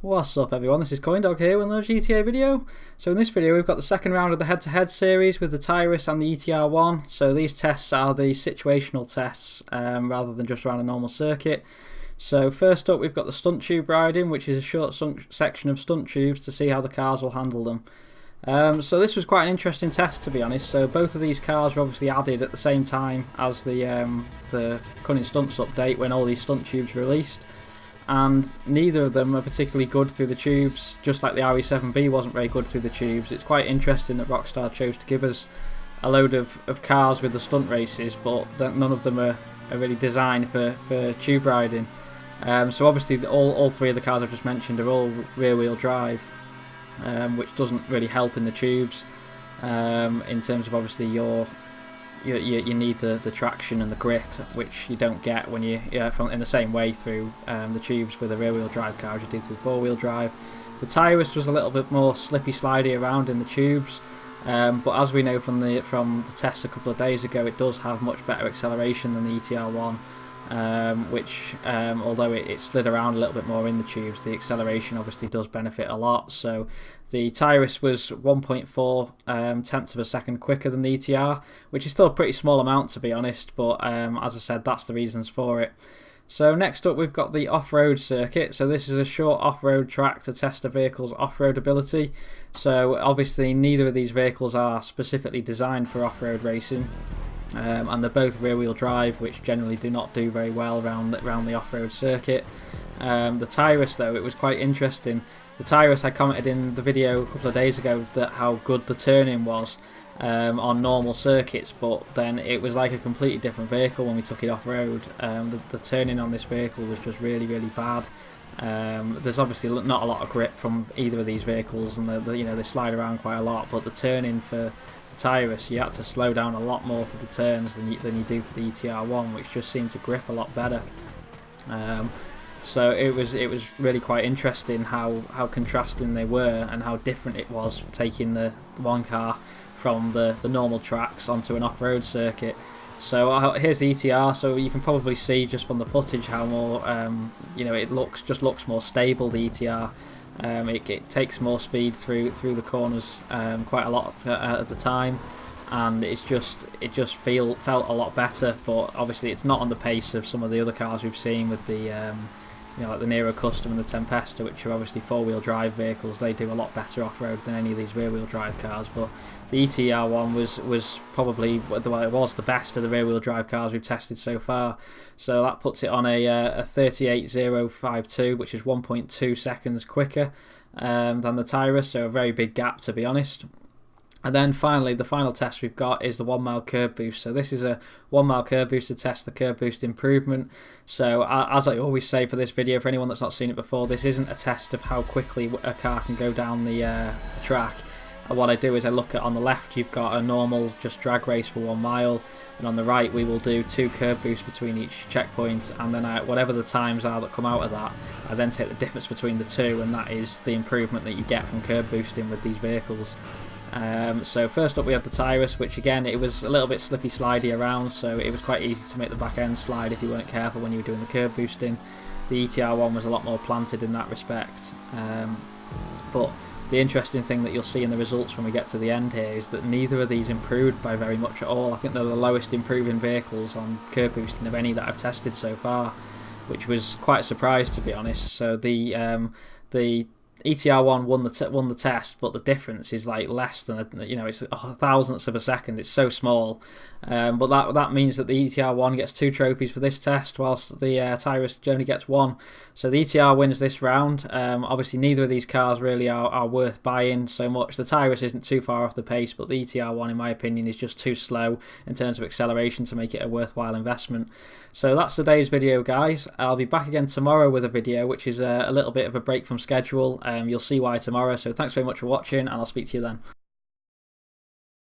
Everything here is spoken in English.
What's up everyone, this is CoyneDawg here with another GTA video. So in this video we've got the second round of the head-to-head series with the Tyrus and the ETR1. So these tests are the situational tests rather than just around a normal circuit. So first up we've got the stunt tube riding, which is a short section of stunt tubes to see how the cars will handle them. So this was quite an interesting test, to be honest. So both of these cars were obviously added at the same time as the Cunning Stunts update when all these stunt tubes were released. And neither of them are particularly good through the tubes, just like the RE7B wasn't very good through the tubes. It's quite interesting that Rockstar chose to give us a load of cars with the stunt races, but none of them are really designed for tube riding. So obviously all three of the cars I've just mentioned are all rear wheel drive, which doesn't really help in the tubes in terms of obviously you need the traction and the grip, which you don't get when you in the same way through the tubes with a rear wheel drive car as you do through four wheel drive. The Tyrus was a little bit more slippy slidey around in the tubes, but as we know from the test a couple of days ago, it does have much better acceleration than the ETR1, which although it slid around a little bit more in the tubes, the acceleration obviously does benefit a lot. So the Tyrus was 1.4 tenths of a second quicker than the ETR, which is still a pretty small amount, to be honest, but as I said, that's the reasons for it. So next up we've got the off-road circuit. So this is a short off-road track to test a vehicle's off-road ability. So obviously neither of these vehicles are specifically designed for off-road racing, and they're both rear-wheel drive, which generally do not do very well around the off-road circuit. The Tyrus, though, it was quite interesting. The Tyrus, I commented in the video a couple of days ago that how good the turning was on normal circuits, but then it was like a completely different vehicle when we took it off-road. The turning on this vehicle was just really bad. There's obviously not a lot of grip from either of these vehicles, and they slide around quite a lot, but the turning for the Tyrus, you had to slow down a lot more for the turns than you do for the ETR1, which just seemed to grip a lot better. So it was really quite interesting how contrasting they were and how different it was taking the one car from the normal tracks onto an off-road circuit. So here's the ETR. So you can probably see just from the footage how more it looks more stable. The ETR it takes more speed through the corners quite a lot at the time, and it just felt a lot better. But obviously it's not on the pace of some of the other cars we've seen with the like the Nero Custom and the Tempesta, which are obviously four-wheel drive vehicles. They do a lot better off-road than any of these rear-wheel drive cars, but the ETR1 was probably it was the best of the rear-wheel drive cars we've tested so far. So that puts it on a 38.052, which is 1.2 seconds quicker than the Tyrus, so a very big gap, to be honest. And then finally, the final test we've got is the 1 mile curb boost. So this is a 1 mile curb boost to test the curb boost improvement. So as I always say for this video, for anyone that's not seen it before, this isn't a test of how quickly a car can go down the track. What I do is I look at, on the left you've got a normal just drag race for 1 mile, and on the right we will do 2 curb boosts between each checkpoint, and then whatever the times are that come out of that, I then take the difference between the two, and that is the improvement that you get from curb boosting with these vehicles. So first up we have the Tyrus, which again it was a little bit slippy slidey around, so it was quite easy to make the back end slide if you weren't careful when you were doing the curb boosting. The ETR1 was a lot more planted in that respect, but the interesting thing that you'll see in the results when we get to the end here is that neither of these improved by very much at all. I think they're the lowest improving vehicles on curb boosting of any that I've tested so far, which was quite a surprise, to be honest. So the ETR1 won the test, but the difference is like less than it's a thousandths of a second. It's so small, but that means that the ETR1 gets 2 trophies for this test, whilst the Tyrus only gets 1. So the ETR wins this round. Obviously neither of these cars really are worth buying so much. The Tyrus isn't too far off the pace, but the ETR1 in my opinion is just too slow in terms of acceleration to make it a worthwhile investment. So that's today's video, guys. I'll be back again tomorrow with a video which is a little bit of a break from schedule. You'll see why tomorrow. So thanks very much for watching, and I'll speak to you then.